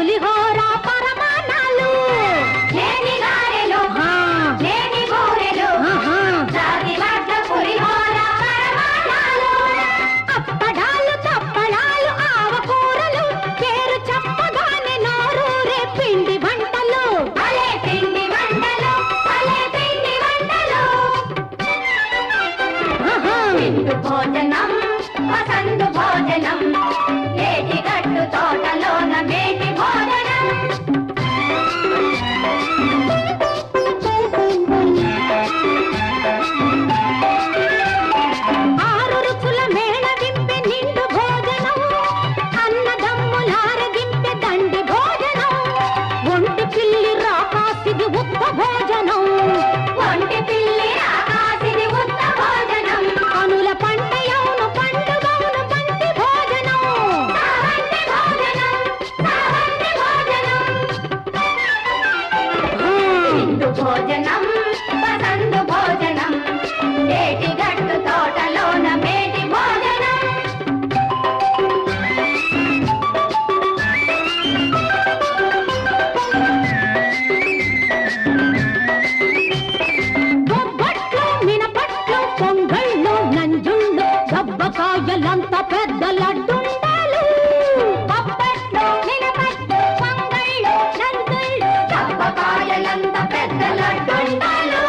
పులిహోర పరమాణాలు నేని గారెలు నేని బూరెలు రాగి వడ్ల పులిహోర పరమాణాలు అప్పడాలు తప్పడాలు ఆవకూరలు పేరు చెప్పగానే నోరూరే పిండి వంటలు భలే పిండి వంటలు భలే పిండి వంటలు విందు భోజనం వసందు భోజనం ఏటి గట్టు తోటలోన మేటి భోజనం ఆరు రుచుల మేళ దింపె నిండు భోజనం అన్నదమ్ములార దింపె దండి భోజనం ఒంటి పిల్లి రాకాసిది ఉత్త భోజనం ఒంటి పిల్లి రాకాసిది ఉత్త భోజనం కనుల పంటయౌను పండుగౌను బంతి భోజనం సావంతి భోజనం సావంతి భోజనం హిందు భోజనం వసందు భోజనం ఏటి గట్టు తోటలోన మేటి భోజనం బొబ్బట్లు మినపట్లు పొంగళ్ళు నంజుళ్ళు దబ్బకాయలంత పెద్ద లడ్డుండాలు బొబ్బట్లు మినపట్లు పొంగళ్ళు నంజుళ్ళు దబ్బకాయలంత పెద్ద లడ్డుండాలు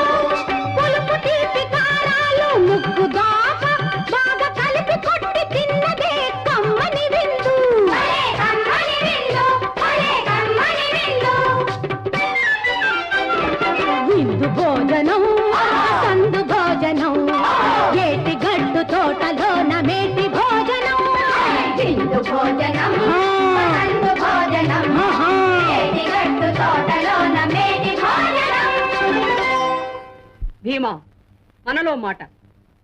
పులుపు తీపి కారాలు ముగ్గు దాకా బాగా కలిపి కొట్టి తిన్నదే కమ్మని విందు భలే కమ్మని విందు భలే కమ్మని విందు విందు భోజనం సందు భోజనం ఏటి గడ్డు తోటలోన మేటి భోజనం విందు భోజనం సందు భోజనం ఏటి గడ్డు తోటలోన మేటి భోజనం భీమా, మనలో మాట.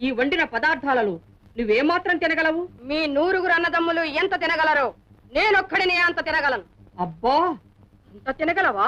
ఈ వండిన పదార్థాలలో నువ్వేమాత్రం తినగలవు? మీ 100 అన్నదమ్ములు ఎంత తినగలరో నేనొక్కడినే అంత తినగలను. అబ్బా, అంత తినగలవా?